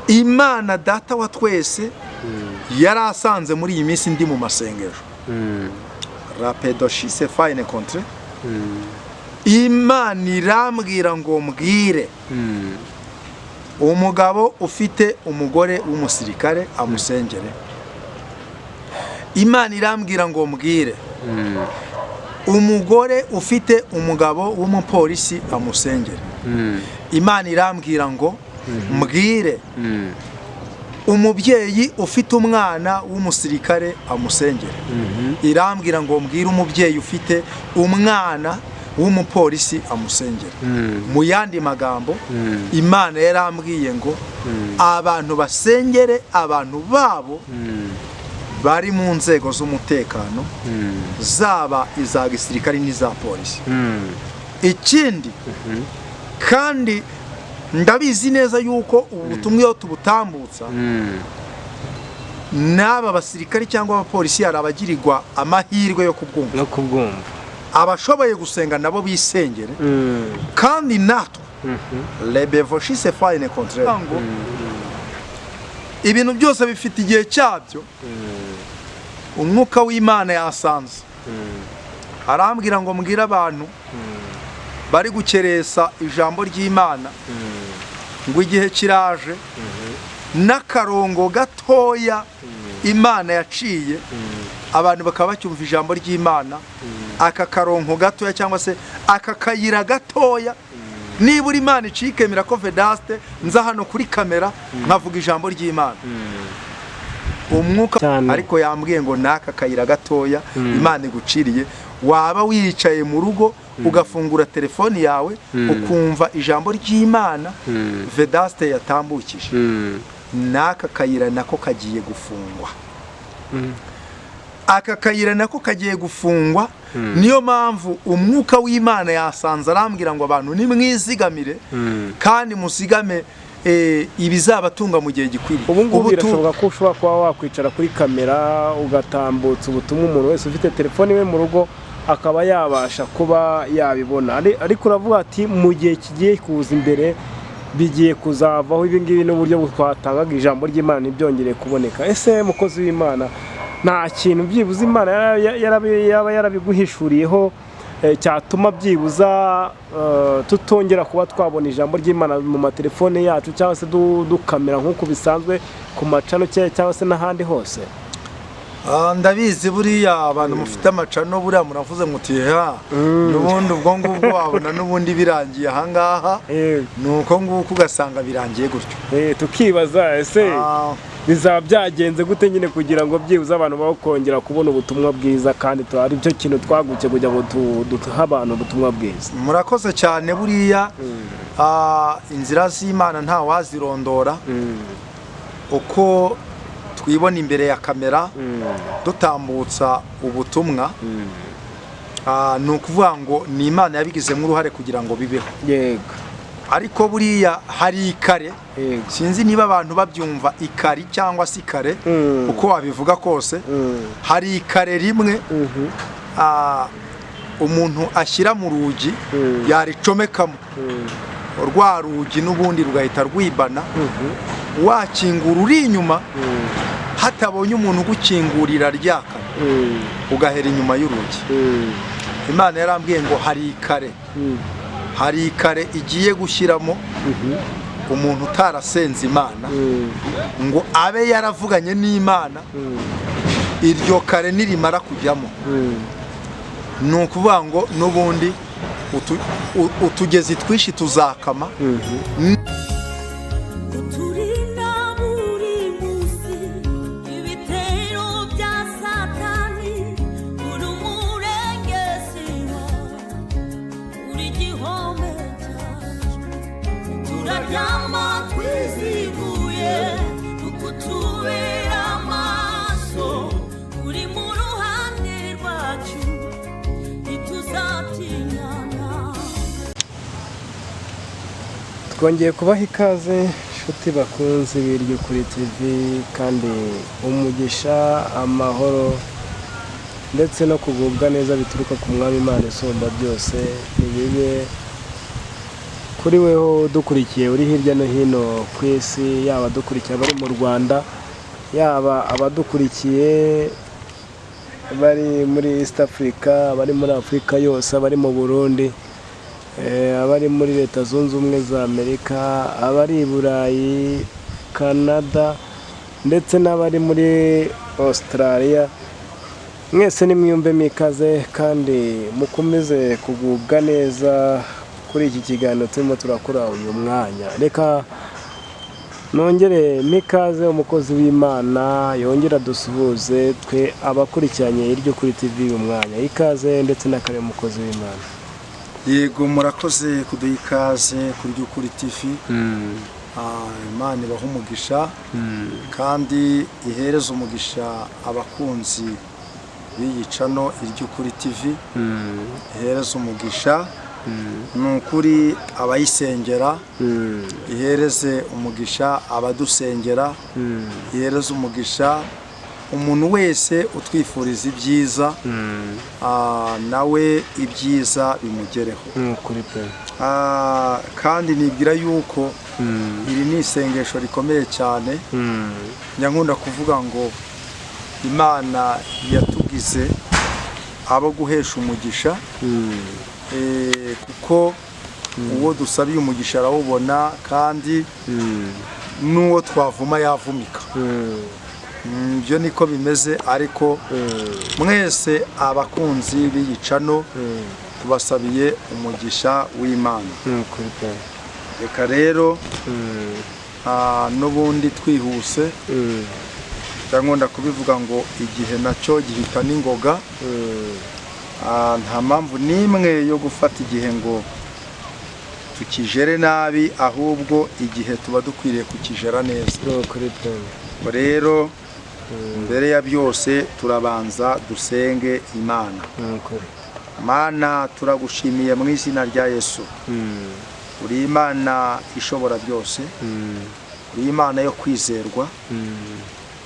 Imana data wa twese yarasanze muri iyi minsi ndi mu masengesho rapedoshise fine contre Imana irambwira ngo mbwire umugabo ufite umugore w'umusirikare amusengere. Imana irambwira ngo mbwire umugore ufite umugabo w'umupolisi amusengere. Imana irambwira ngo mbwire umubyeyi ufite umwana w'umusirikare amusengere. Irambwira ngo mbwire umubyeyi ufite umwana w'umupolisi amusengere. Mu yandi magambo Imana yarambwiye ngo abantu basengere abantu babo bari mu nzego z'umutekano zaba iza gisirikare n'iza polisi. Ikindi kandi ndabizi neza yuko ubutumwa iyo tubutambutsa n'aba basirikare cyangwa abapolisi hari abagirirwa amahirwe yo kubwumva abashoboye gusenga nabo bisengere kandi natwe lebevoshise fine contre ngo ibintu byose bifite igihe cyabyo. Umwuka w'Imana yasanze arambwira ngo mbwira abantu bari gukeresa ijambo ry'Imana ngo igihe kiraje n'akarongo gatoya Imana yaciye abantu bakaba bacyumva ijambo ry'Imana. Aka karongo gatoya cyangwa se aka kayira gatoya nibura Imana icikemera ko Vedaste nza hano kuri kamera nkavuga ijambo ry'Imana. Umwuka ariko yambwiye ngo naka kayira gatoya Imana iguciriye waba wicaye mu rugo ugafungura telefoni yawe ukumva ijambo ry'Imana Vedaste yatambukije. Naka kayira nako kagiye gufungwa. Aka kayira nako kagiye gufungwa. Niyo mpamvu umwuka w'Imana yasanze arambwira ngo abantu nimwizigamire kandi musigame ibizabatunga mu gihe gikwiriye. Ubu ngubu birashoboka ko ushobora kuba wakwicara kuri kamera ugatambutsa ubutumwa umuntu wese ufite telefoni we mu rugo akaba yabasha kuba yabibona. Ariko uravuga ati mu gihe kigiye kuza imbere bigiye kuzavaho ibi ngibi n'uburyo twatangaga ijambo ry'Imana ntibyongere kuboneka. Ese mukozi w'Imana nta kintu byibuze Imana yaba yarabiguhishuriyeho cyatuma byibuza tutongera kuba twabona ijambo ry'Imana mu matelefone yacu cyangwa se dukamera nk'uko bisanzwe ku macano cyangwa se n'ahandi hose? Ndabizi buriya abantu mufite amacano buriya muravuze muti n'ubundi ubwo ngubwo wabona n'ubundi birangiye ahangaha nuko nguko ugasanga birangiye gutyo. Tukibaza ese bizaba byagenze gute nyine kugira ngo byibuze abantu bakongera kubona ubutumwa bwiza kandi ari byo kintu twaguke kugira ngo duhe abantu ubutumwa bwiza. Murakoze cyane buriya inzira z'Imana nta wazirondora uko twibona imbere ya kamera dutambutsa ubutumwa. Ni ukuvuga ngo ni Imana yabigizemo uruhare kugira ngo bibeho. Yego. Ariko buriya hari ikare sinzi niba abantu babyumva ikari cyangwa se ikare uko wabivuga kose. Hari ikare rimwe umuntu ashyira mu rugi yaricomekamo rwa rugi n'ubundi rugahita rwibana. Wakingura uri inyuma hatabonye umuntu ugukingurira ryaka ugahera inyuma y'urugi. Imana yarambwiye ngo hari ikare igiye gushyiramo umuntu utarasenze Imana ngo abe yaravuganye n'Imana. Iryo kare nirimara kujyamo ni ukuvuga ngo n'ubundi utugezi twishi tuzakama. Twongeye kubaha ikaze inshuti bakunze biryo kuri TV kandi umugisha amahoro ndetse no kugubwa neza bituruka ku Mwami Imana isumba byose nibibe kuri weho dukurikiye uri hirya no hino ku isi, yaba dukurikiye abari mu Rwanda, yaba abadukurikiye bari muri East Africa, abari muri Afurika yose, abari mu Burundi, abari muri Leta Zunze Ubumwe za Amerika, abari i Burayi, Canada ndetse n'abari muri Australia, mwese nimwiyumve mikaze kandi mukomeze kugubwa neza kuri iki kiganiro turimo turakora uyu mwanya. Reka nongere mikaze umukozi w'Imana yongera dusuhuze twe abakurikiranye Iryo Kuri TV uyu mwanya. Ikaze ndetse n'akare umukozi w'Imana. Yego, murakoze kuduha ikaze kuri Iryo Kuri TV. Imana ibaha umugisha kandi ihereza umugisha abakunzi b'iyicano Iryo Kuri TV. Ihereza umugisha nukuri abayisengera, ihereze umugisha abadusengera, ihereze umugisha umuntu wese utwifuriza ibyiza, nawe ibyiza bimugereho. Kandi nibwira yuko iri ni isengesho rikomeye cyane. Nkunda kuvuga ngo Imana yatugize abo guhesha umugisha, kuko uwo dusabiye umugisha arawubona kandi n'uwo twavuma yavumika. Ibyo niko bimeze, ariko mwese abakunzi b'iyicano tubasabiye umugisha w'Imana. Reka rero n'ubundi twihuse, nkunda kubivuga ngo igihe nacyo gihita n'ingoga. Nta mpamvu n'imwe yo gufata igihe ngo tukijere nabi, ahubwo igihe tuba dukwiriye kukijera neza. Rero mbere ya byose turabanza dusenge Imana. Mana, turagushimiye mu izina rya Yesu. Uri Imana ishobora byose, uri Imana yo kwizerwa,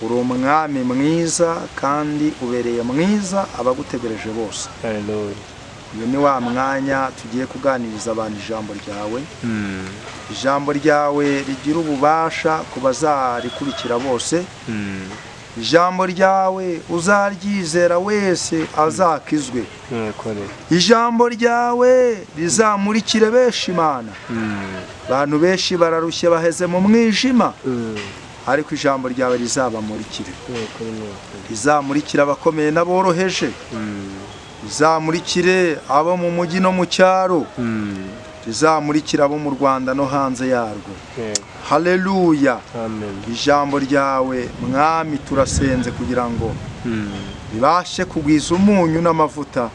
uri umwami mwiza kandi ubereye mwiza abagutegereje bose. Uyu ni wa mwanya tugiye kuganiriza abantu ijambo ryawe. Ijambo ryawe rigira ububasha ku bazarikurikira bose. Ijambo ryawe uzaryizera wese azakizwe. Ijambo ryawe rizamurikire benshi Imana. Abantu benshi bararushye baheze mu mwijima, ariko ijambo ryawe rizabamurikire. Rizamurikire abakomeye n'aboroheje, rizamurikire abo mu mujyi no mu cyaro, rizamurikire abo mu Rwanda no hanze yarwo. Haleluya. Ijambo ryawe mwami turasenze kugira ngo ribashe kugwiza umunyu n'amavuta,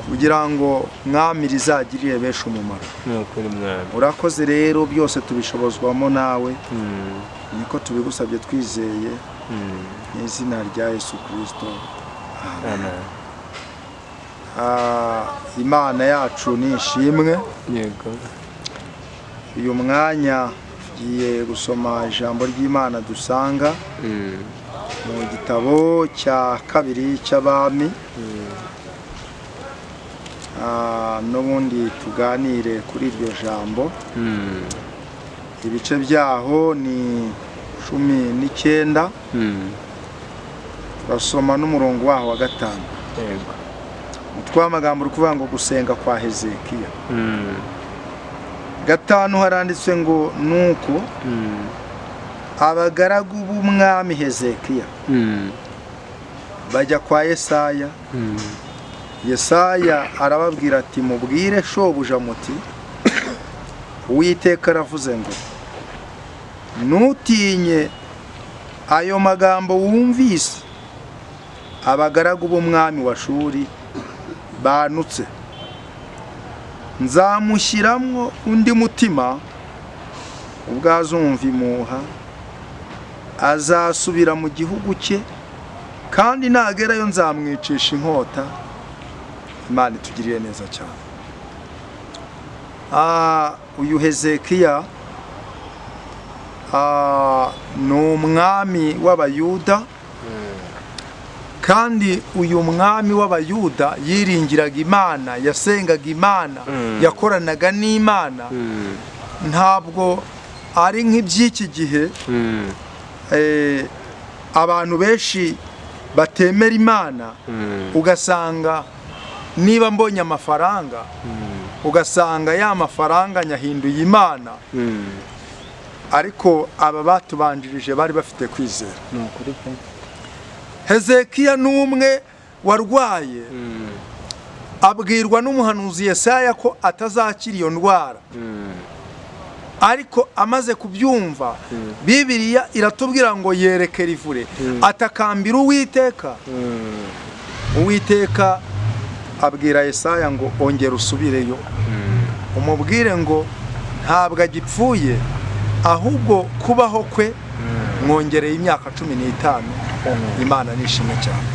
kugira ngo mwami rizagirire benshi umumaro. Urakoze rero, byose tubishobozwamo nawe, niko tubigusabye twizeye mu izina rya Yesu Kristo. Amen. Imana yacu ni ishimwe. Uyu mwanya tugiye gusoma ijambo ry'Imana dusanga mu gitabo cya kabiri cy'Abami. N'ubundi tuganire kuri iryo jambo. Ibice byaho ni 19. Turasoma n'umurongo waho wa 5. Umutwe w'amagambo uri kuvuga ngo gusenga kwa Hezekiya. 5 haranditswe ngo nuko abagaragu b'umwami Hezekiya bajya kwa Yesaya. Yesaya arababwira ati mubwire shobuja muti Uwiteka aravuze ngo nutinye ayo magambo wumvise abagaragu b'umwami wa Shuri banutse, nzamushyiramwo undi mutima ubwazumva imuha, azasubira mu gihugu cye, kandi nagerayo nzamwicisha inkota. Imana itugirire neza cyane. Uyu Hezekiya ni umwami w'Abayuda, kandi uyu mwami w'abayuda yiringiraga Imana, yasengaga Imana, yakoranaga n'Imana. Ntabwo ari nk'iby'iki gihe abantu benshi batemera Imana, ugasanga niba mbonye amafaranga, ugasanga ya mafaranga nyahinduye Imana. Ariko aba batubanjirije bari bafite kwizera. Hezekiya n'umwe warwaye, abwirwa n'umuhanuzi Yesaya ko atazakira iyo ndwara. Ariko amaze kubyumva, Bibiliya iratubwira ngo yerekera ivure, atakambira Uwiteka. Uwiteka abwira Yesaya ngo ongera usubireyo, umubwire ngo ntabwo agipfuye, ahubwo kubaho kwe mwongereye imyaka 15. Imana nishimwe cyane.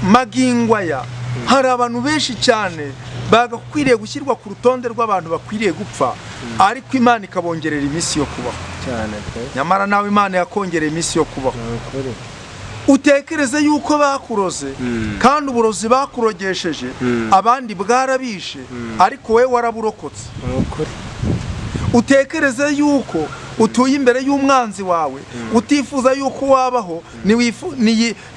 Magingwaya hari abantu benshi cyane bagakwiriye gushyirwa ku rutonde rw'abantu bakwiriye gupfa, ariko Imana ikabongerera iminsi yo kubaho. Nyamara nawe Imana yakongereye iminsi yo kubaho. Utekereze yuko bakuroze, kandi uburozi bakurogesheje abandi bwarabishe, ariko we waraburokotse. Utekereze yuko utuye imbere y'umwanzi wawe, utifuza yuko wabaho,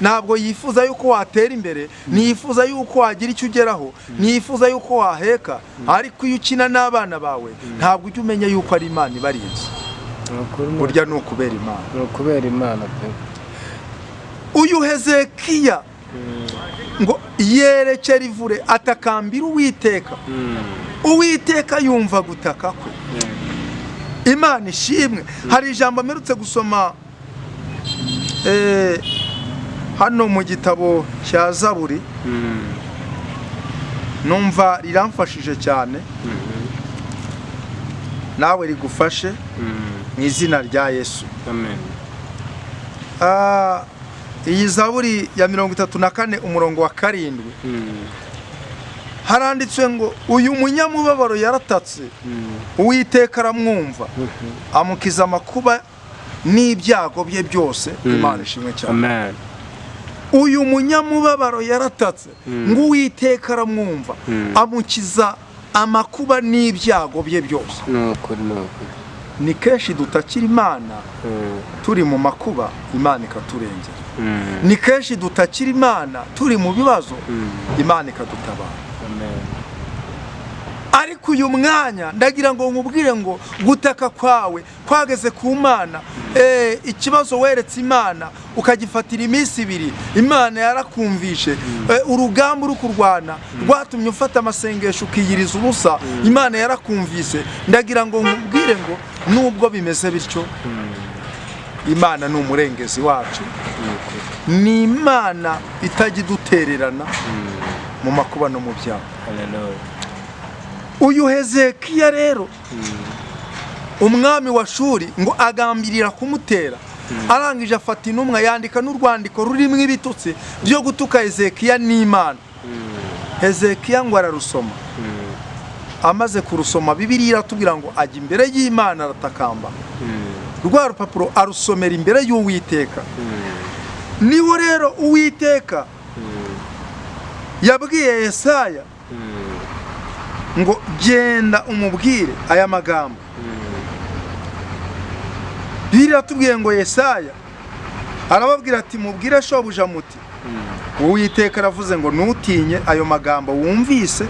ntabwo yifuza yuko watera imbere, ntiyifuza yuko wagira icyo ugeraho, ntiyifuza yuko waheka, ariko iyo ukina n'abana bawe ntabwo ujya umenya yuko ari Imana ibarinze. Burya ni ukubera Imana. Ni ukubera Imana pe. Uyu Hezekiya ngo yerekera ivure, atakambira Uwiteka. Uwiteka yumva gutaka kwe. Imana ishimwe. Hari ijambo mperutse gusoma hano mu gitabo cya Zaburi, numva riramfashije cyane, nawe rigufashe mu izina rya Yesu. Amen. Iyi Zaburi ya 34 umurongo wa 7, haranditswe ngo uyu munyamubabaro yaratatse, Uwiteka aramwumva, amukiza amakuba n'ibyago bye byose. Imana ishimwe cyane. Amen. Uyu munyamubabaro yaratatse, ngo Uwiteka aramwumva, amukiza amakuba n'ibyago bye byose. Ni kenshi dutakira Imana turi mu makuba, Imana ikaturengera. Ni kenshi dutakira Imana turi mu bibazo, Imana ikadutabara. Ariko uyu mwanya ndagira ngo nkubwire ngo gutaka kwawe kwageze ku Mana. Ikibazo weretse Imana ukagifatira iminsi 2, Imana yarakumvishe. Urugamba uri kurwana rwatumye ufata amasengesho ukiyiriza ubusa, Imana yarakumvise. Ndagira ngo nkubwire ngo nubwo bimeze bityo, Imana ni umurengezi wacu, ni Imana itagidutererana mu makuba no mu byago. Uyu Hezekiya rero, umwami wa Shuri ngo agambirira kumutera, arangije afata intumwa yandika n'urwandiko rurimo ibitutsi byo gutuka Hezekiya n'Imana. Hezekiya ngo ararusoma, amaze kurusoma, Bibiliya iratubwira ngo ajya imbere y'Imana aratakamba. Rwa rupapuro arusomera imbere y'Uwiteka. Niho rero Uwiteka yabwiye Yesaya ngo genda umubwire aya magambo. Biratubwiye ngo Yesaya arababwira ati mubwire shobuja muti, Uwiteka aravuze ngo ntutinye ayo magambo wumvise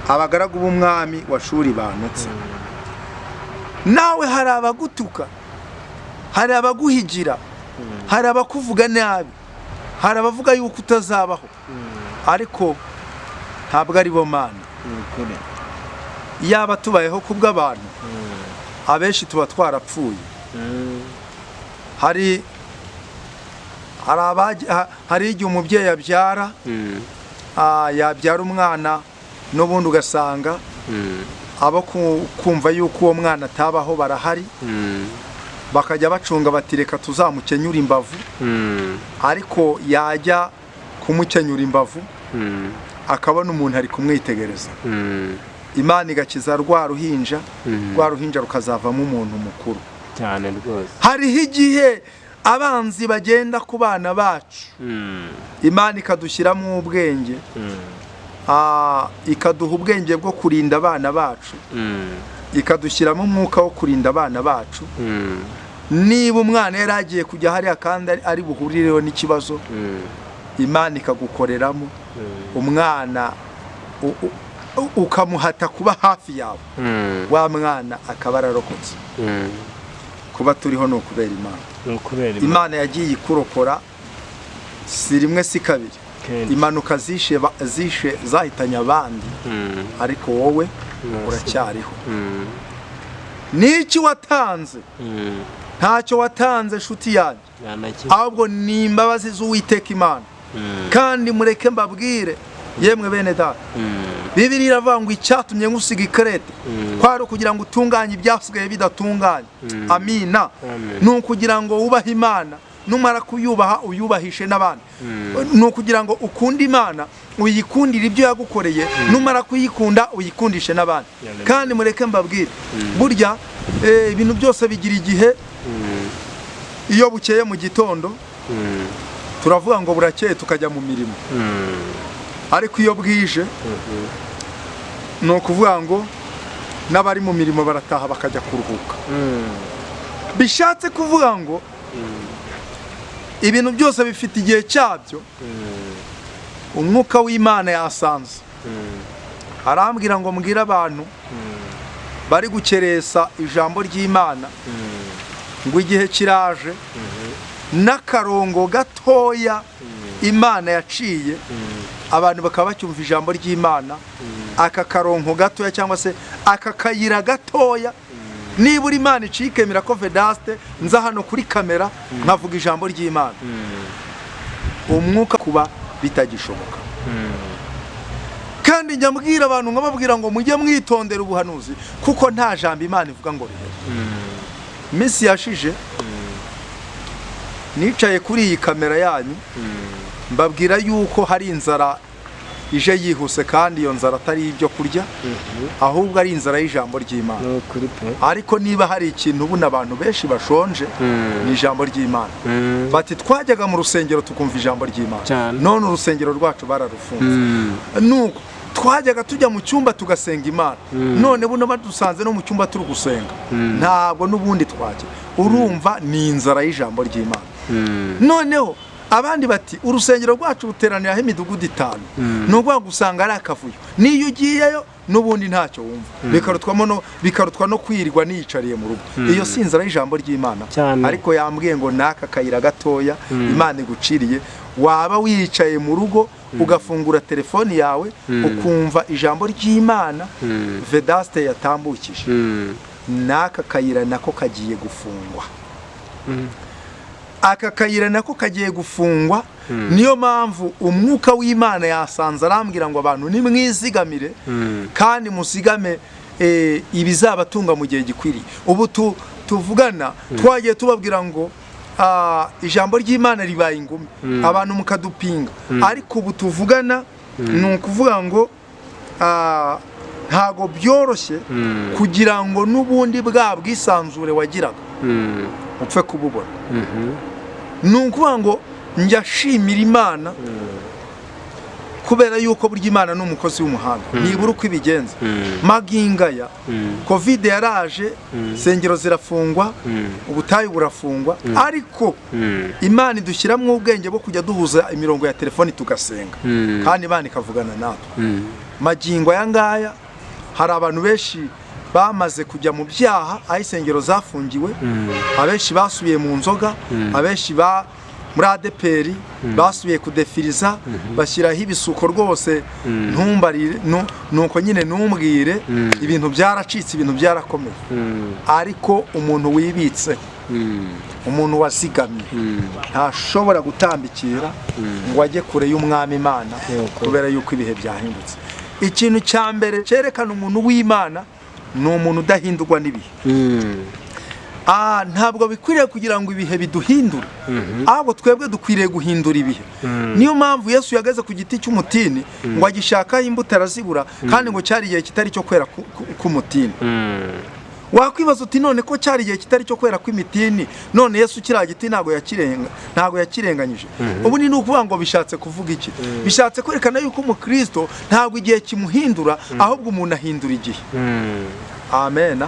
abagaragu b'umwami wa Shuri banutse. Nawe hari abagutuka, hari abaguhigira, hari abakuvuga nabi, hari abavuga yuko utazabaho, ariko ntabwo ari bo Mana. Yaba tubayeho kubw'abantu, abenshi tuba twarapfuye. Hari igihe umubyeyi yabyara, yabyara umwana n'ubundi ugasanga abo kumva yuko uwo mwana atabaho barahari, bakajya bacunga bati reka tuzamukenyura imbavu, ariko yajya kumukenyura imbavu akabona umuntu ari kumwitegereza. Imana igakiza rwa ruhinja rukazavamo umuntu mukuru cyane rwose. Hariho igihe abanzi bagenda ku bana bacu Imana ikadushyiramo ubwenge ikaduha ubwenge bwo kurinda abana bacu ikadushyiramo umwuka wo kurinda abana bacu niba umwana yari agiye kujya hariya kandi ari buhurireho n'ikibazo Imana ikagukoreramo umwana ukamuhata kuba hafi yawe wa mwana akaba ararokotse kuba turiho no kubera Imana Imana yagiye ikurokora si rimwe si kabiri impanuka zishe zahitanye abandi ariko wowe uracyariho n'iki watanze ntacyo watanze nshuti yanjye ahubwo ni imbabazi z'Uwiteka Imana kandi mureke mbabwire yemwe bene data Bibiliya iravuga ngo icyatumye nkusiga ikarete kwari kugira ngo utunganye ibyasigaye bidatunganye amina ni ukugira ngo wubahe Imana numara kuyubaha uyubahishe n'abandi ni ukugira ngo ukunde Imana uyikundire ibyo yagukoreye numara kuyikunda uyikundishe n'abandi kandi mureke mbabwire burya ibintu byose bigira igihe iyo bukeye mu gitondo turavuga ngo burakeye tukajya mu mirimo ariko iyo bwije ni ukuvuga ngo n'abari mu mirimo barataha bakajya kuruhuka bishatse kuvuga ngo ibintu byose bifite igihe cyabyo umwuka w'Imana yasanze arambwira ngo mbwire abantu bari gukeresa ijambo ry'Imana ngo igihe kiraje n'akarongo gatoya Imana yaciye abantu bakaba bacyumva ijambo ry'Imana aka karongo gatoya cyangwa se aka kayira gatoya nibura Imana icikemera ko Vedaste nza hano kuri kamera nkavuga ijambo ry'Imana umwuka kuba bitagishoboka kandi njya mbwira abantu nkababwira ngo mujye mwitondera ubuhanuzi kuko nta jambo Imana ivuga ngo rihere misi yashije nicaye kuri iyi kamera yanyu mbabwira yuko hari inzara ije yihuse kandi iyo nzara atari ibyo kurya ahubwo ari inzara y'ijambo ry'Imana ariko niba hari ikintu ubona abantu benshi bashonje ni ijambo ry'Imana bati twajyaga mu rusengero tukumva ijambo ry'Imana none urusengero rwacu bararufunze nuko twajyaga tujya mu cyumba tugasenga Imana none buno badusanze no mu cyumba turi gusenga ntabwo n'ubundi twajya urumva ni inzara y'ijambo ry'Imana noneho abandi bati urusengero rwacu ruteraniraho imidugudu 5 nubwo gusanga ari akavuyo niyo ugiyeyo n'ubundi ntacyo wumva bikarutwa no kwirirwa niyicariye mu rugo iyo si inzara y'ijambo ry'Imana ariko yambwiye ngo naka kayira gatoya Imana iguciriye waba wicaye mu rugo ugafungura telefoni yawe ukumva ijambo ry'Imana Vedaste yatambukije naka kayira nako kagiye gufungwa aka kayira nako kagiye gufungwa niyo mpamvu umwuka w'Imana yasanze arambwira ngo abantu ni mwizigamire kandi musigame ibizabatunga mu gihe gikwiriye ubu tuvugana twagiye tubabwira ngo ijambo ry'Imana ribaye ingumi abantu mukadupinga ariko ubu tuvugana ni ukuvuga ngo ntago byoroshye kugira ngo n'ubundi bwa bwisanzure wagiraga upfe kububona ni ukuvuga ngo njya shimira Imana kubera yuko burya Imana ni umukozi w'umuhanga nibura uko ibigenza magingaya covid yaraje sengero zirafungwa ubutayu burafungwa ariko Imana idushyiramo ubwenge bwo kujya duhuza imirongo ya telefoni tugasenga kandi Imana ikavugana natwe magingo aya ngaya hari abantu benshi bamaze kujya mu byaha aho insengero zafungiwe abenshi basubiye mu nzoga abenshi muri ADPR basubiye kudefiriza bashyiraho ibisuko rwose ntumbarire nuko nyine numbwire ibintu byaracitse ibintu byarakomeye ariko umuntu wibitse umuntu wazigamye ntashobora gutambikira ngo ajye kure y'umwami Imana kubera yuko ibihe byahindutse ikintu cya mbere cyerekana umuntu w'Imana ni umuntu udahindurwa n'ibihe ntabwo bikwiriye kugira ngo ibihe biduhindure ahubwo twebwe dukwiriye guhindura ibihe niyo mpamvu Yesu yageze ku giti cy'umutini ngo agishakaho imbuto arazibura kandi ngo cyari igihe kitari cyo kwera k'umutini wakwibaza uti none ko cyari igihe kitari cyo kwera kw'imitini none Yesu kiriya giti ntago yakirenganyije. Ubu ni ukuvuga ngo bishatse kuvuga iki? Bishatse kwerekana yuko umukristo ntabwo igihe kimuhindura, ahubwo umuntu ahindura igihe. Amen.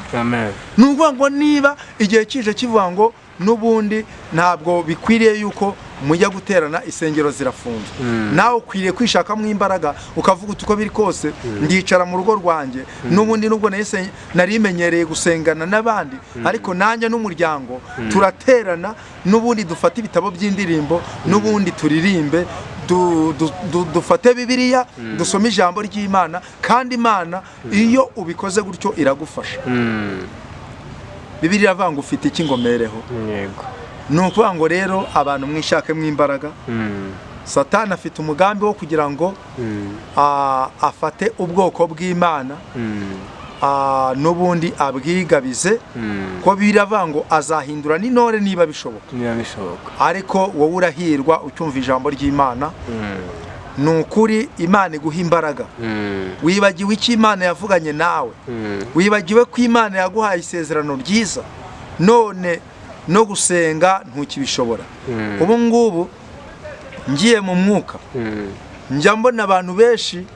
Ni ukuvuga ngo niba igihe kije kivuga ngo n'ubundi ntabwo bikwiriye yuko mujya guterana, isengero zirafunze, nawe ukwiriye kwishakamo imbaraga ukavuga uko biri kose ndicara mu rugo rwanjye, n'ubundi nubwo narimenyereye gusengana n'abandi, ariko nanjye n'umuryango turaterana, n'ubundi dufate ibitabo by'indirimbo, n'ubundi turirimbe, dufate Bibiliya, dusome ijambo ry'Imana, kandi Imana iyo ubikoze gutyo iragufasha. Bibiliya iravuga ngo ufite iki ngo mereho. Yego. Ni ukuvuga ngo rero abantu mwishakemo imbaraga. Satani afite umugambi wo kugira ngo afate ubwoko bw'Imana, n'ubundi abwigabize, ko biravuga ngo azahindura n'intore niba bishoboka. Ariko wowe urahirwa ucyumva ijambo ry'Imana. Ni ukuri Imana iguha imbaraga. Wibagiwe icyo Imana yavuganye nawe, wibagiwe ko Imana yaguhaye isezerano ryiza, none no gusenga ntukibishobora. Ubu ngubu ngiye mu mwuka, njya mbona abantu benshi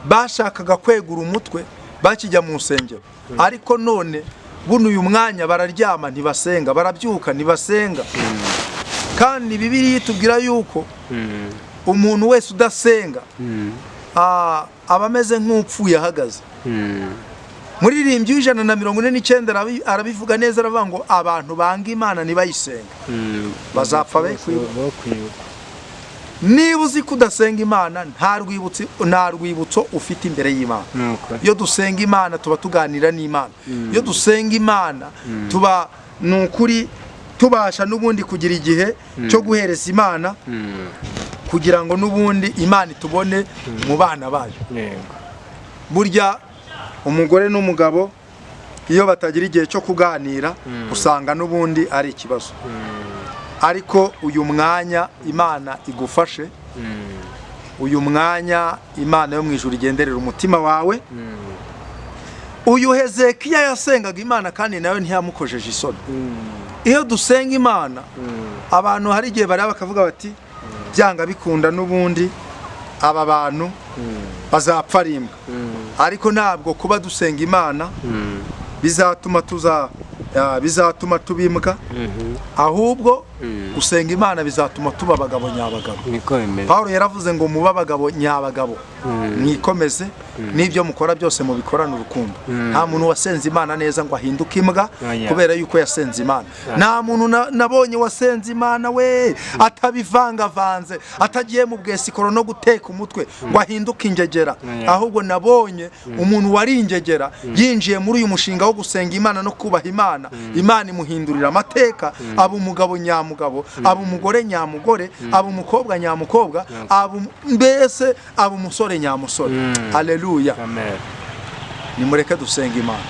bashakaga kwegura umutwe bakijya mu nsengero, ariko none buno uyu mwanya bararyama ntibasenga, barabyuka ntibasenga. Kandi Bibiliya itubwira yuko umuntu wese udasenga aba ameze nk'upfuye ahagaze. Muririmbyi w'149 arabivuga neza, aravuga ngo abantu banga Imana ntibayisenga bazapfa be kwibuka. Niba uzi ko udasenga Imana, nta rwibutso ufite imbere y'Imana. Iyo dusenga Imana tuba tuganira n'Imana. Iyo dusenga Imana tuba ni ukuri tubasha n'ubundi kugira igihe cyo guhereza Imana, kugira ngo n'ubundi Imana itubone mu bana bayo. Burya umugore n'umugabo iyo batagira igihe cyo kuganira, usanga n'ubundi ari ikibazo. Ariko uyu mwanya Imana igufashe, uyu mwanya Imana yo mu ijuru igenderera umutima wawe. Uyu Hezekiya yasengaga Imana kandi nawe ntiyamukojeje isoni. Iyo dusenga Imana, abantu hari igihe bari bakavuga bati byanga bikunda n'ubundi aba bantu bazapfa rimwe. Ariko ntabwo kuba dusenga Imana bizatuma tubimbwa, ahubwo gusenga Imana bizatuma tuba abagabo nyabagabo. Paulo yaravuze ngo muba abagabo nyabagabo, mwikomeze, n'ibyo mukora byose mubikorana urukundo. Nta muntu wasenze Imana neza ngo ahinduke imbwa kubera yuko yasenze Imana. Nta muntu nabonye wasenze Imana we atabivangavanze, atagiye mu bwesikoro no guteka umutwe ngo ahinduke ingegera. Ahubwo nabonye umuntu wari ingegera yinjiye muri uyu mushinga wo gusenga Imana no kubaha Imana. Imana imuhindurira amateka, aba umugabo nyamugabo, aba umugore nyamugore, aba umukobwa nyamukobwa, mbese aba umusore nyamusore. Haleluya. Nimureke dusenga Imana.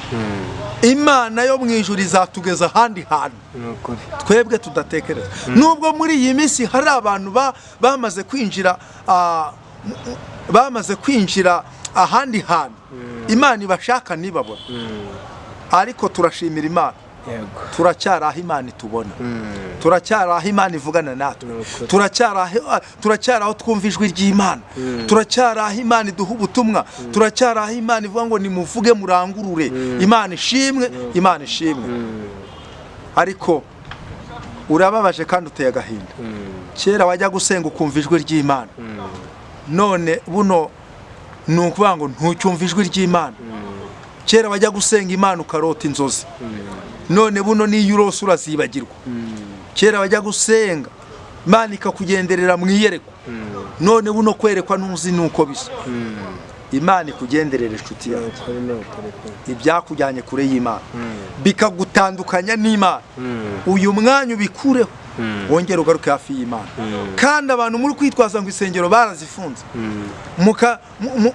Imana yo mu ijuru izatugeza ahandi hantu twebwe tudatekereza. Nubwo muri iyi minsi hari abantu bamaze kwinjira ahandi hantu Imana ibashaka nibabona, ariko turashimira Imana. Turacyari aho Imana itubona, turacyari aho Imana ivugana natwe, turacyari aho twumva ijwi ry'Imana, turacyari aho Imana iduha ubutumwa, turacyari aho Imana ivuga ngo nimuvuge murangurure. Imana ishimwe, Imana ishimwe. Ariko urababaje kandi uteye agahinda. Kera wajya gusenga ukumva ijwi ry'Imana, none buno ni ukuvuga ngo ntucyumva ijwi ry'Imana. Kera wajya gusenga Imana ukarota inzozi, none buno niyo urose urazibagirwa. Kera wajya gusenga Imana ikakugenderera mu iyereko, none buno kwerekwa ntuzi nuko bisa. Imana ikugenderere inshuti yawe, ibyakujyanye kure y'Imana bikagutandukanya n'Imana, uyu mwanya ubikureho, wongera ugaruke hafi y'Imana. Kandi abantu muri kwitwaza ngo isengero barazifunze,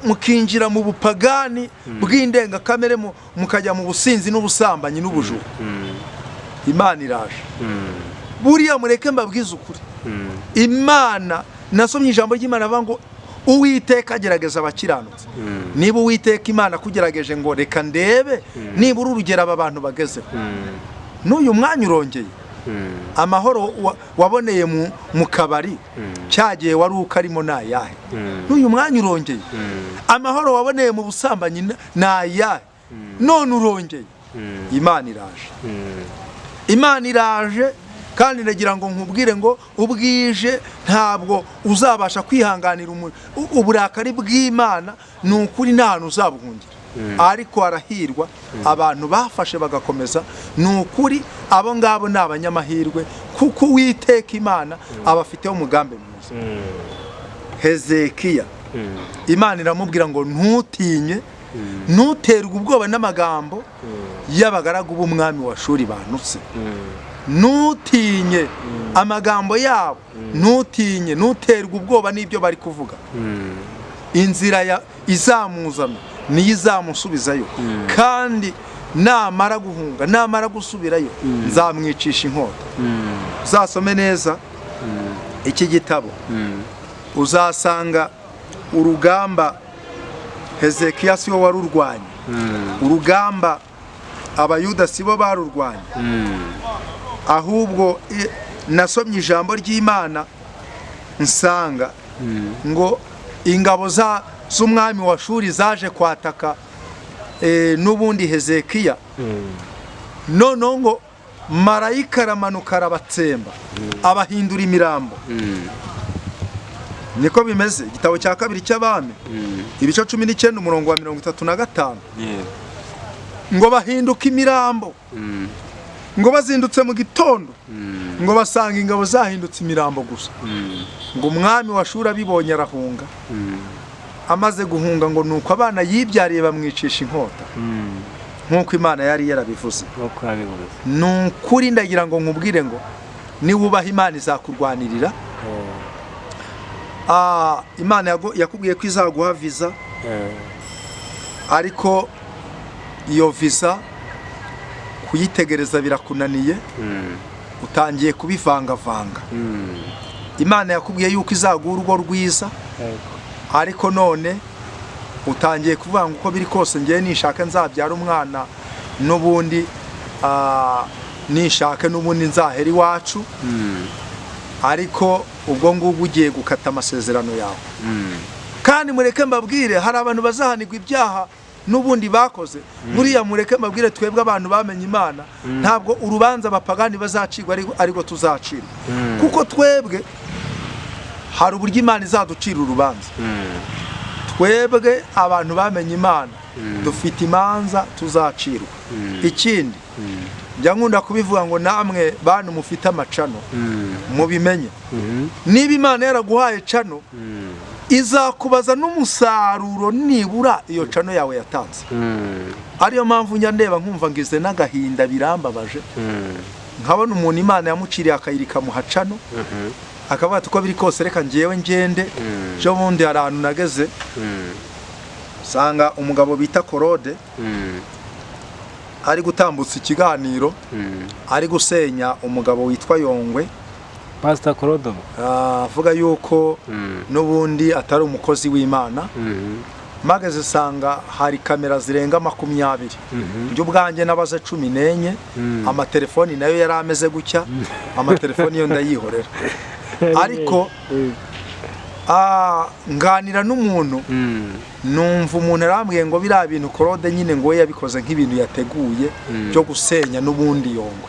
mukinjira mu bupagani bw'indengakamere, mukajya mu businzi n'ubusambanyi n'ubujura. Imana iraje. Buriya mureke mbabwize ukuri, Imana, nasomye ijambo ry'Imana avuga ngo uwiteka agerageza abakiranutse. Niba uwiteka Imana kugerageje ngo reka ndebe nibura urugero aba bantu bagezeho, n'uyu mwanya urongeye amahoro waboneye mu kabari cyagiye wari ukarimo nayahe? N'uyu mwanya urongeye amahoro waboneye mu busambanyi nayahe? None urongeye. Imana iraje, Imana iraje, kandi nagira ngo nkubwire ngo ubwije ntabwo uzabasha kwihanganira uburakari bw'Imana, ni ukuri nta hantu uzabuhungira. Ariko arahirwa abantu bafashe bagakomeza, ni ukuri abo ngabo ni abanyamahirwe, kuko Uwiteka Imana abafiteho umugambi mwiza. Hezekiya Imana iramubwira ngo ntutinye, ntuterwe ubwoba n'amagambo y'abagaragu b'umwami wa Shuri banutse. Ntutinye amagambo yabo, ntutinye, ntuterwe ubwoba n'ibyo bari kuvuga. Inzira izamuzana niyo izamusubizayo, kandi namara guhunga, namara gusubirayo, nzamwicisha inkota. Uzasome neza iki gitabo, uzasanga urugamba Hezekiya si we warurwanya, urugamba Abayuda si bo barurwanya, ahubwo nasomye ijambo ry'Imana nsanga ngo ingabo z'umwami wa Shuri zaje kwataka n'ubundi Hezekiya, noneho ngo marayika aramanuka arabatsemba, abahindura imirambo. Niko bimeze. Igitabo cya kabiri cy'Abami ibice 19 umurongo wa 35, ngo bahinduka imirambo, ngo bazindutse mu gitondo, ngo basanga ingabo zahindutse imirambo gusa. Ngo umwami wa Shuri abibonye arahunga, amaze guhunga ngo nuko abana yibyariye bamwicisha inkota, nk'uko Imana yari yarabivuze. Nukuri ndagira ngo nkubwire ngo niwubaha Imana izakurwanirira. Imana yakubwiye ko izaguha visa, ariko iyo visa kuyitegereza birakunaniye, utangiye kubivangavanga. Imana yakubwiye yuko izaguha urugo rwiza, ariko none utangiye kuvuga ngo uko biri kose ngiye nishaka nzabyara umwana, n'ubundi nishaka n'ubundi nzahera iwacu. Ariko ubwo ngubwo ugiye gukata amasezerano yawe. Kandi mureke mbabwire, hari abantu bazahanirwa ibyaha n'ubundi bakoze. Buriya mureke mbabwire, twebwe abantu bamenye Imana ntabwo urubanza abapagani bazacirwa ariko tuzacirwa, kuko twebwe hari uburyo Imana izaducira urubanza. Twebwe abantu bamenye Imana dufite imanza tuzacirwa. Ikindi njya nkunda kubivuga ngo namwe bantu mufite amacano mubimenye, niba Imana yaraguhaye cano izakubaza n'umusaruro nibura iyo cano yawe yatanze. Ariyo mpamvu njya ndeba nkumva ngize n'agahinda birambabaje, nkabona umuntu Imana yamuciriye akayiri kamuha cano, akavuga ati uko biri kose reka ngewe ngende. Jo bundi hari ahantu nageze usanga umugabo bita Korode ari gutambutsa ikiganiro, ari gusenya umugabo witwa Yongwe, Pastor Korode, avuga yuko n'ubundi atari umukozi w'Imana. Mageze sanga hari kamera zirenga 20, njye ubwanjye nabaze 14, amatelefoni nayo yari ameze gutya, amatelefoni yo ndayihorera. Ariko nganira n'umuntu, numva umuntu arambwiye ngo biriya bintu Korode nyine ngo yabikoze nk'ibintu yateguye byo gusenya n'ubundi Yongwe.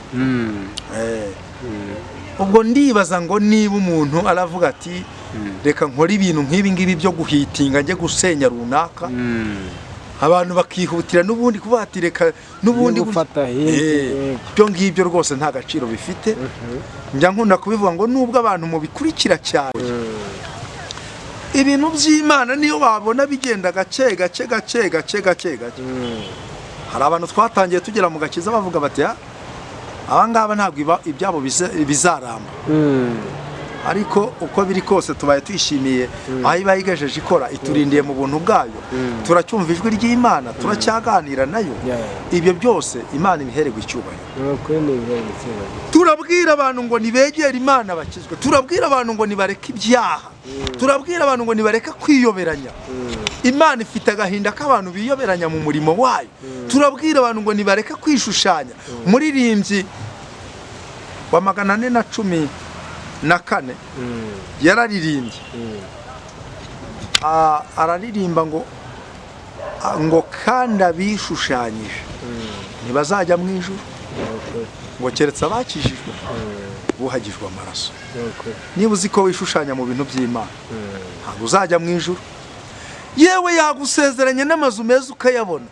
Ubwo ndibaza ngo niba umuntu aravuga ati reka nkora ibintu nk'ibi ngibi byo guhitinga njye gusenya runaka, abantu bakihutira n'ubundi kuvuga ati reka n'ubundi gufata ibyo ngibyo rwose nta gaciro bifite. Njya nkunda kubivuga ngo nubwo abantu mubikurikira cyane, ibintu by'Imana niyo babona bigenda gake gake gake gake gake gake. Hari abantu twatangiye tugera mu gakiza bavuga bati abangaba ntabwo ibyabo bizaramba, ariko uko biri kose tubaye twishimiye aho iba yigejeje ikora, iturindiye mu buntu bwayo, turacyumva ijwi ry'Imana, turacyaganira nayo. Ibyo byose Imana ibihererwa icyubahiro. Turabwira abantu ngo nibegere Imana bakizwe, turabwira abantu ngo nibareke ibyaha, turabwira abantu ngo nibareka kwiyoberanya. Imana ifite agahinda k'abantu biyoberanya mu murimo wayo. Turabwira abantu ngo nibareka kwishushanya. Umuririmbyi wa 414 yararirimbye, araririmba ngo kandi abishushanyije ntibazajya mu ijuru, ngo keretse abakijijwe buhagijwe amaraso. Niba uzi ko wishushanya mu bintu by'Imana ntabwo uzajya mu ijuru. Yewe yagusezeranya n'amazu meza ukayabona,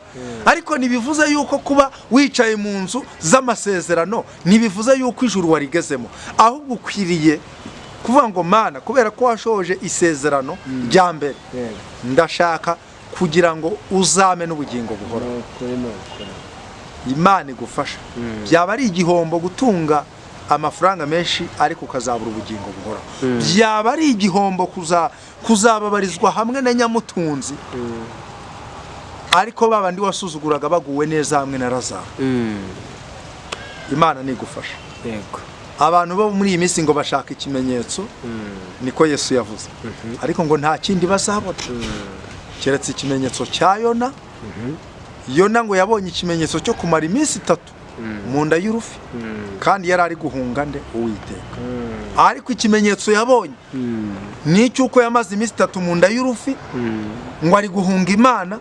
ariko ntibivuze yuko kuba wicaye mu nzu z'amasezerano ntibivuze yuko ijuru warigezemo. Ahubwo ukwiriye kuvuga ngo Mana, kubera ko washoje isezerano rya mbere, ndashaka kugira ngo uzame n'ubugingo buhoraho. Imana igufasha. Byaba ari igihombo gutunga amafaranga menshi ariko ukazabura ubugingo buhoraho. Byaba ari igihombo kuzababarizwa hamwe na nyamutunzi ariko babandi wasuzuguraga baguwe neza hamwe na Lazaro. Imana nigufasha. Yego. Abantu bo muri iyi minsi ngo bashaka ikimenyetso, niko Yesu yavuze, ariko ngo nta kindi bazabona keretse ikimenyetso cya Yona. Yona ngo yabonye ikimenyetso cyo kumara iminsi 3 mu nda y'urufi, kandi yari ari guhunga Uwiteka. Ariko ikimenyetso yabonye ni cyuko yamaze iminsi 3 mu nda y'urufi, ngo ari guhunga Imana,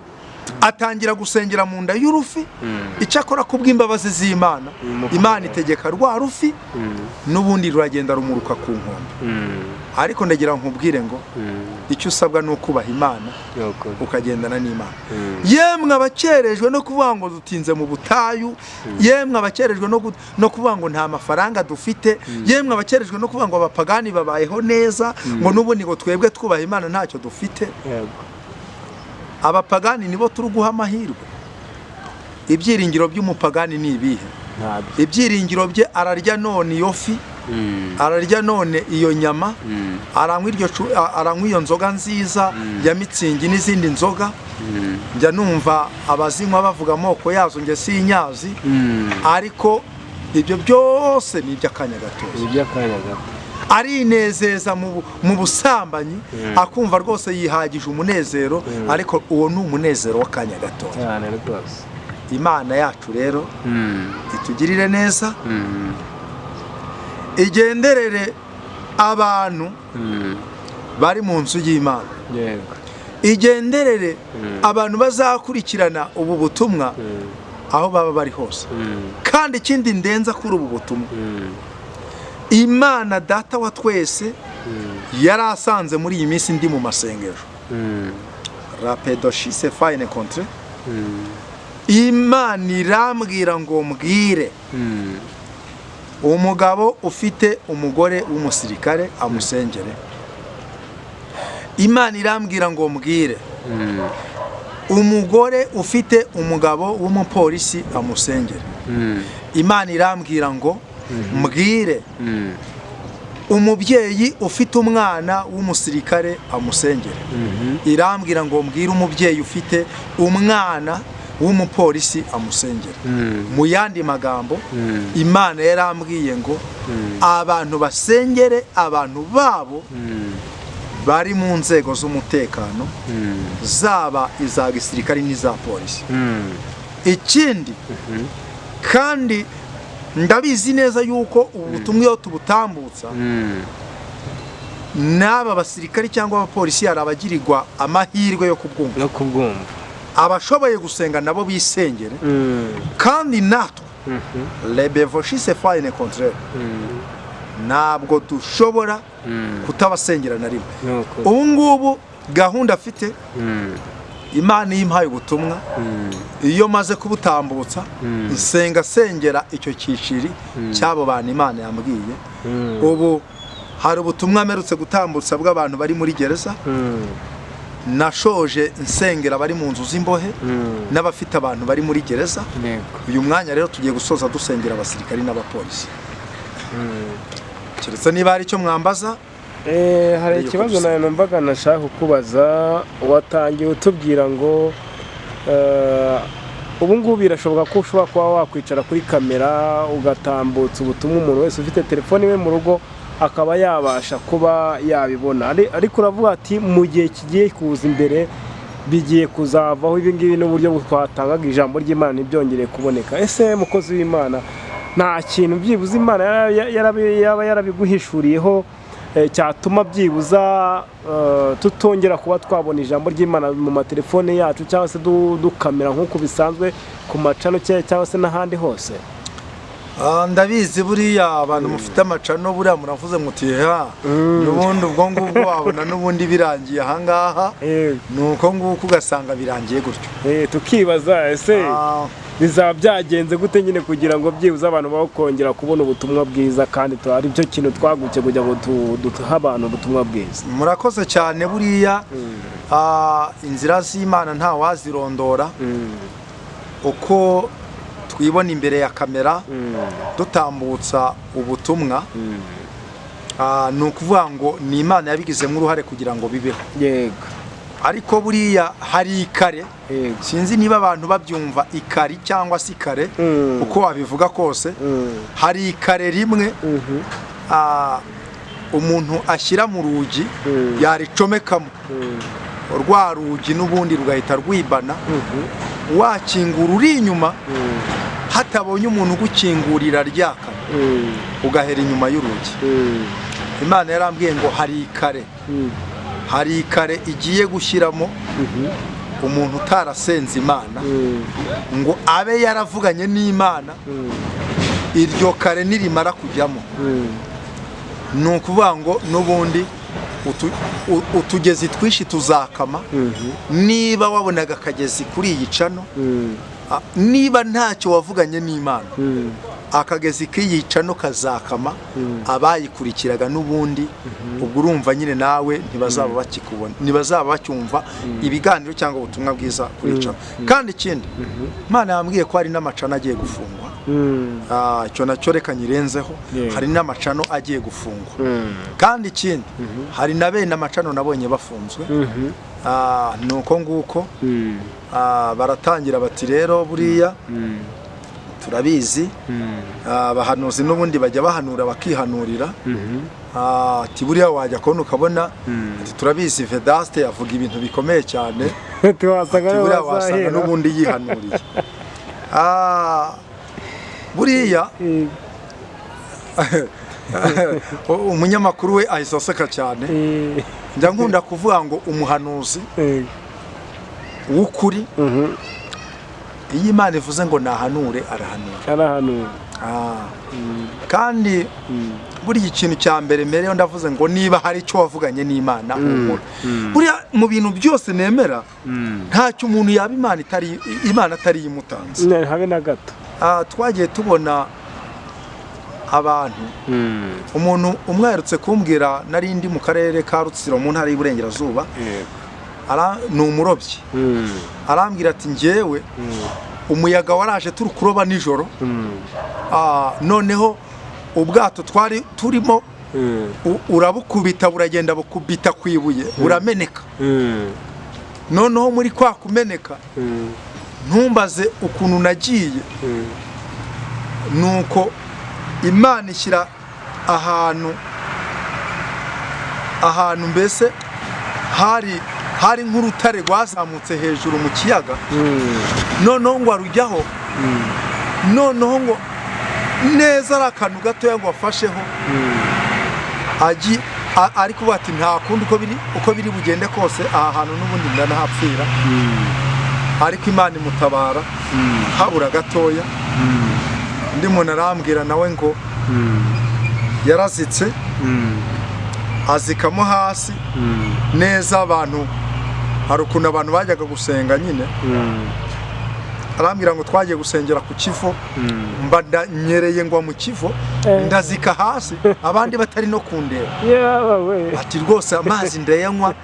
atangira gusengera mu nda y'urufi. Icyakora kubw'imbabazi z'Imana, Imana itegeka rwa rufi n'ubundi ruragenda rumuruka ku nkombe. Ariko ndagira nkubwire ngo icyo usabwa ni ukubaha Imana ukagendana n'Imana. Yemwe abakerejwe no kuvuga ngo dutinze mu butayu, yemwe abakerejwe no kuvuga ngo nta mafaranga dufite, yemwe abakerejwe no kuvuga ngo abapagani babayeho neza, ngo n'ubundi ngo twebwe twubaha Imana ntacyo dufite. Abapagani nibo turi guha amahirwe. Ibyiringiro by'umupagani ni ibihe? Ibyiringiro bye ararya none iyo fi, ararya none iyo nyama, aranywa iyo nzoga nziza ya mitsingi n'izindi nzoga. Njya numva abazinywa bavuga amoko yazo, nge sinyazi, ariko ibyo byose ni iby'akanya gato. Arinezeza mu busambanyi, akumva rwose yihagije umunezero, ariko uwo ni umunezero w'akanya gato. Imana yacu rero itugirire neza, igenderere abantu bari mu nzu y'Imana, igenderere abantu bazakurikirana ubu butumwa aho baba bari hose. Kandi ikindi ndenza kuri ubu butumwa, Imana Data wa twese yari asanze muri iyi minsi ndi mu masengesho, rapedoshise fine contre. Imana irambwira ngo mbwire umugabo ufite umugore w'umusirikare amusengere. Imana irambwira ngo mbwire umugore ufite umugabo w'umupolisi amusengere. Imana irambwira ngo mbwire umubyeyi ufite umwana w'umusirikare amusengere. Irambwira ngo mbwire umubyeyi ufite umwana w'umupolisi amusengere. Mu yandi magambo, Imana yarambwiye ngo abantu basengere abantu babo bari mu nzego z'umutekano, zaba iza gisirikare n'iza polisi. Ikindi kandi ndabizi neza yuko ubutumwa iyo tubutambutsa n'aba basirikare cyangwa abapolisi hari abagirirwa amahirwe yo kubwumva. Abashoboye gusenga nabo bisengere, kandi natwe lebevoshise fine contre ntabwo dushobora kutabasengera na rimwe. Ubu ngubu gahunda afite, Imana yimpaye ubutumwa, iyo maze kubutambutsa nsenga sengera icyo cyiciri cy'abo bantu Imana yambwiye. Ubu hari ubutumwa mperutse gutambutsa bw'abantu bari muri gereza, nashoje nsengera bari mu nzu z'imbohe n'abafite abantu bari muri gereza. Uyu mwanya rero tugiye gusoza dusengera abasirikari n'abapolisi. Keretse niba hari icyo mwambaza. Hari ikibazo nawe numvaga nashaka kukubaza. Watangiye utubwira ngo ubu ngubu birashoboka ko ushobora kuba wakwicara kuri kamera ugatambutsa ubutumwa umuntu wese ufite telefone iwe mu rugo akaba yabasha kuba yabibona. Ariko uravuga ati mu gihe kigiye kuza imbere bigiye kuzavaho ibi ngibi n'uburyo twatangaga ijambo ry'Imana ntibyongere kuboneka. Ese mukozi w'Imana, nta kintu byibuze Imana yaba yarabiguhishuriyeho cyatuma byibuza tutongera kuba twabona ijambo ry'Imana mu matelefone yacu cyangwa se dukamera nk'uko bisanzwe ku macano cyangwa se n'ahandi hose? Ndabizi buriya abantu mufite amacano buriya muravuze muti n'ubundi ubwo ngubwo wabona n'ubundi birangiye ahangaha nuko nguko ugasanga birangiye gutyo. Tukibaza ese bizaba byagenze gute nyine kugira ngo byibuze abantu bakongera kubona ubutumwa bwiza, kandi ari byo kintu twaguke kugira ngo duhe abantu ubutumwa bwiza. Murakoze cyane. Buriya inzira z'Imana nta wazirondora. Uko twibona imbere ya kamera dutambutsa ubutumwa, ni ukuvuga ngo ni Imana yabigizemo uruhare kugira ngo bibeho. Yego. Ariko buriya hari ikare, sinzi niba abantu babyumva ikari cyangwa se ikare uko wabivuga kose. Hari ikare rimwe umuntu ashyira mu rugi yaricomekamo, rwa rugi n'ubundi rugahita rwibana. Wakingura uri inyuma hatabonye umuntu ugukingurira ryaka, ugahera inyuma y'urugi. Imana yarambwiye ngo hari ikare igiye gushyiramo umuntu utarasenze Imana ngo abe yaravuganye n'Imana. Iryo kare nirimara kujyamo, ni ukuvuga ngo n'ubundi utugezi twinshi tuzakama. Niba wabonaga akagezi kuri iyi cano, niba ntacyo wavuganye n'Imana, akagezi k'iyi cano kazakama. Abayikurikiraga n'ubundi ubwo urumva nyine nawe ntibazaba bakikubona, ntibazaba bacyumva ibiganiro cyangwa ubutumwa bwiza kuri cano. Kandi ikindi, Imana yambwiye ko hari n'amacano agiye gufungwa. Icyo nacyo reka nyirenzeho, hari n'amacano agiye gufungwa. Kandi ikindi, hari na bene amacano nabonye bafunzwe. Ni uko nguko baratangira bati rero buriya turabizi abahanuzi n'ubundi bajya bahanura bakihanurira. Ati buriya wajya kubona ukabona turabizi Vedaste yavuga ibintu bikomeye cyane, buriya wasanga n'ubundi yihanuriye. Buriya umunyamakuru we ahise aseka cyane. Njya nkunda kuvuga ngo umuhanuzi w'ukuri, iyo Imana ivuze ngo nahanure arahanura. Kandi buriya ikintu cya mbere mbere ndavuze ngo niba hari icyo wavuganye n'Imana humura. Buriya mu bintu byose nemera ntacyo umuntu yaba Imana atari yimutanze, habe na gato. Twagiye tubona abantu, umuntu umwerutse kumbwira nari ndi mu karere ka Rutsiro mu ntara y'Iburengerazuba, ni umurobyi. Arambwira ati njyewe umuyaga waraje turi kuroba nijoro, noneho ubwato twari turimo urabukubita buragenda bukubita ku ibuye burameneka. Noneho muri kwa kumeneka ntumbaze ukuntu nagiye, nuko Imana ishyira ahantu mbese hari nk'urutare rwazamutse hejuru mu kiyaga. Noneho ngo arujyaho, noneho ngo neza ari akantu gatoya ngo afasheho, ari kuvuga ati nta kundi uko biri bugende kose aha hantu n'ubundi ndanahapfira. Ariko Imana imutabara habura gatoya. Undi muntu arambwira nawe ngo yarazitse azikamo hasi neza. Abantu hari ukuntu abantu bajyaga gusenga nyine, arambwira ngo twagiye gusengera ku kivo, mba ndanyereye ngwa mu kivo ndazika hasi, abandi batari no kundeba. Ati rwose amazi ndayanywa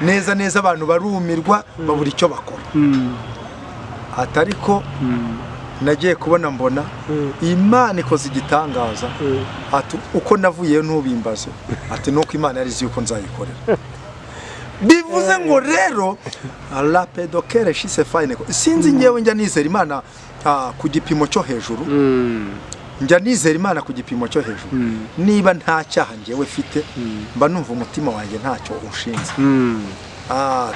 neza neza, abantu barumirwa babura icyo bakora. Ati ariko nagiye kubona mbona Imana ikoze igitangaza. Ati uko navuyeyo ntubimbaze, ati nuko Imana yarizi yuko nzayikorera. Bivuze ngo rero la pedokere shise fine, sinzi ngewe njya nizera Imana ku gipimo cyo hejuru. njya nizera Imana ku gipimo cyo hejuru. Niba nta cyaha njyewe mfite mba numva umutima wanjye ntacyo unshinze.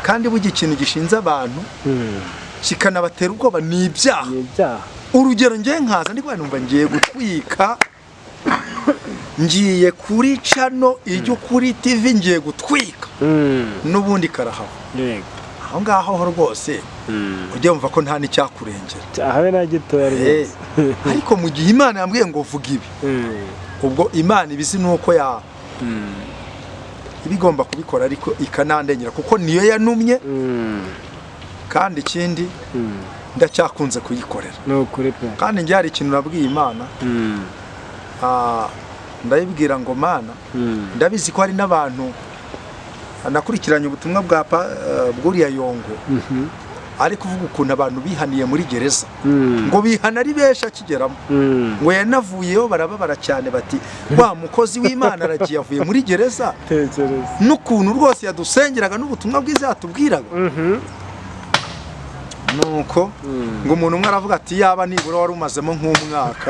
Kandi burya ikintu gishinze abantu kikanabatera ubwoba ni ibyaha. Urugero ngiye nkaza ndi numva ngiye gutwika, ngiye kuri cano ijyo kuri TV ngiye gutwika, n'ubundi karahava. Aho ngaho rwose ujye wumva ko nta n'icyakurengera, habe na gitoya rwose. Ariko mu gihe Imana yambwiye ngo vuga ibi, ubwo Imana ibizi nuko ibigomba kubikora, ariko ikanandengera kuko niyo yanumye. Kandi ikindi ndacyakunze kuyikorera. Kandi njye hari ikintu nabwiye Imana, ndayibwira ngo Mana, ndabizi ko hari n'abantu nakurikiranye ubutumwa bw'uriya Yongo, ari kuvuga ukuntu abantu bihaniye muri gereza, ngo bihana ari benshi akigeramo, ngo yanavuyeho barababara cyane bati wa mukozi w'Imana aragiye avuye muri gereza, n'ukuntu rwose yadusengeraga n'ubutumwa bwiza yatubwiraga. Nuko ngo umuntu umwe aravuga ati yaba nibura wari umazemo nk'umwaka,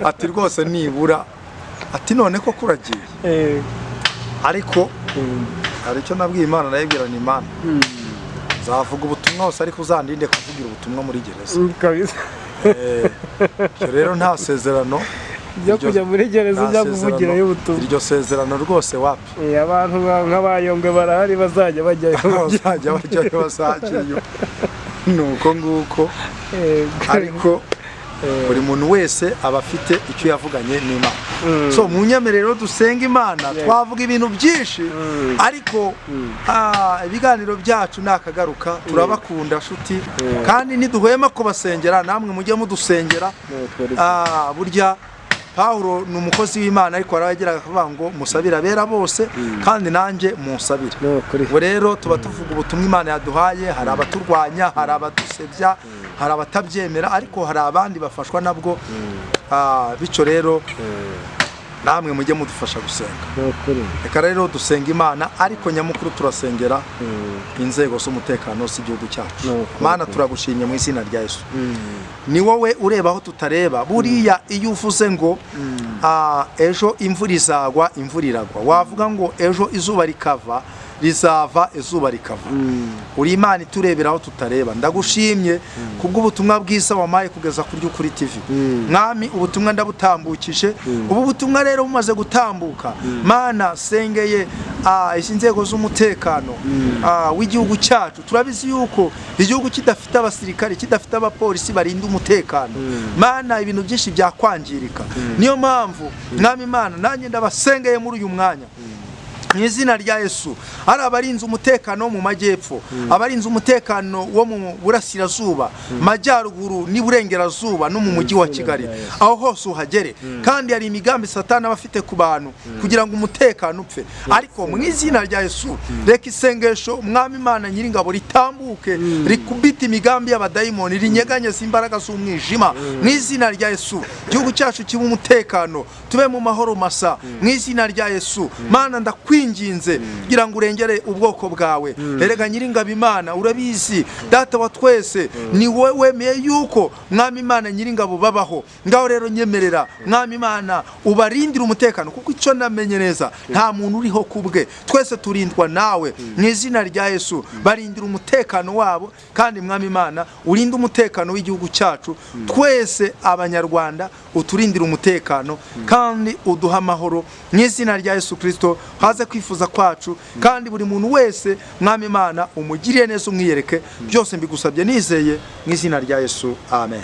ati rwose nibura, ati none ko kuragiye. Ariko hari icyo nabwiye Imana, nayibwira ni Imana, zavuga ubutumwa hose ariko uzandinde kuvugira ubutumwa muri gereza. Rero nta sezerano byo kujya muri gereza ujya kuvugira y'ubutumwa. Iryo sezerano rwose wapi. Abantu nk'abayongwe barahari bazajya bajyayo, bazajyayo. Nuko nguko. Ariko buri muntu wese aba afite icyo yavuganye n'Imana. So mu nyemerero dusenga Imana, twavuga ibintu byinshi, ariko ibiganiro byacu nakagaruka. Turabakunda nshuti, kandi niduhwema kubasengera, namwe mujye mudusengera. Burya Paulo ni umukozi w'Imana, ariko arabageraga kuvuga ngo musabira abera bose, kandi nanjye munsabire. Ubwo rero tuba tuvuga ubutumwa Imana yaduhaye. Hari abaturwanya, hari abadusebya, hari abatabyemera, ariko hari abandi bafashwa nabwo. Bityo rero namwe mujye mudufasha gusenga. Reka rero dusenga Imana, ariko nyamukuru turasengera inzego z'umutekano z'igihugu cyacu. Mana, turagushimye mu izina rya Yesu. Ni wowe ureba aho tutareba. Buriya iyo uvuze ngo ejo imvura izagwa, imvura iragwa, wavuga ngo ejo izuba rikava, rizava izuba rikava. Uri Imana iturebera aho tutareba. Ndagushimye kubw'ubutumwa bwiza wamaye kugeza kuri Ukuri TV. Mwami, ubutumwa ndabutambukije. Ubu butumwa rero bumaze gutambuka, Mana, sengeye izi nzego z'umutekano w'igihugu cyacu. Turabizi yuko igihugu kidafite abasirikare, kidafite abapolisi barinda umutekano, Mana, ibintu byinshi byakwangirika. Niyo mpamvu Mwami Imana, nanjye ndabasengeye muri uyu mwanya mu izina rya Yesu. Ari abarinze umutekano mu majyepfo, abarinze umutekano wo mu burasirazuba, majyaruguru n'iburengerazuba, no mu mujyi wa Kigali, aho hose uhagere. Kandi hari imigambi Satani aba afite ku bantu kugira ngo umutekano upfe, ariko mu izina rya Yesu, reka isengesho Mwami Imana Nyiringabo ritambuke, rikubita imigambi y'abadayimoni, rinyeganyeza imbaraga z'umwijima mu izina rya Yesu. Igihugu cyacu kibe umutekano, tube mu mahoro masa mu izina rya Yesu. Mana, ndakwinginze kugira ngo urengere ubwoko bwawe. Erega Nyiringabo Imana, urabizi data wa twese, ni wowe wemeye yuko Mwami Imana Nyiringabo babaho. Ngaho rero nyemerera Mwami Imana ubarindira umutekano, kuko icyo namenye neza, nta muntu uriho kubwe, twese turindwa nawe mu izina rya Yesu. Barindira umutekano wabo, kandi Mwami Imana urinde umutekano w'igihugu cyacu. Twese Abanyarwanda uturindira umutekano, kandi uduha amahoro mu izina rya Yesu Kristo. Haze kwifuza kwacu, kandi buri muntu wese Mwami Imana umugiriye neza, umwiyereke. Byose mbigusabye nizeye mu izina rya Yesu. Amen.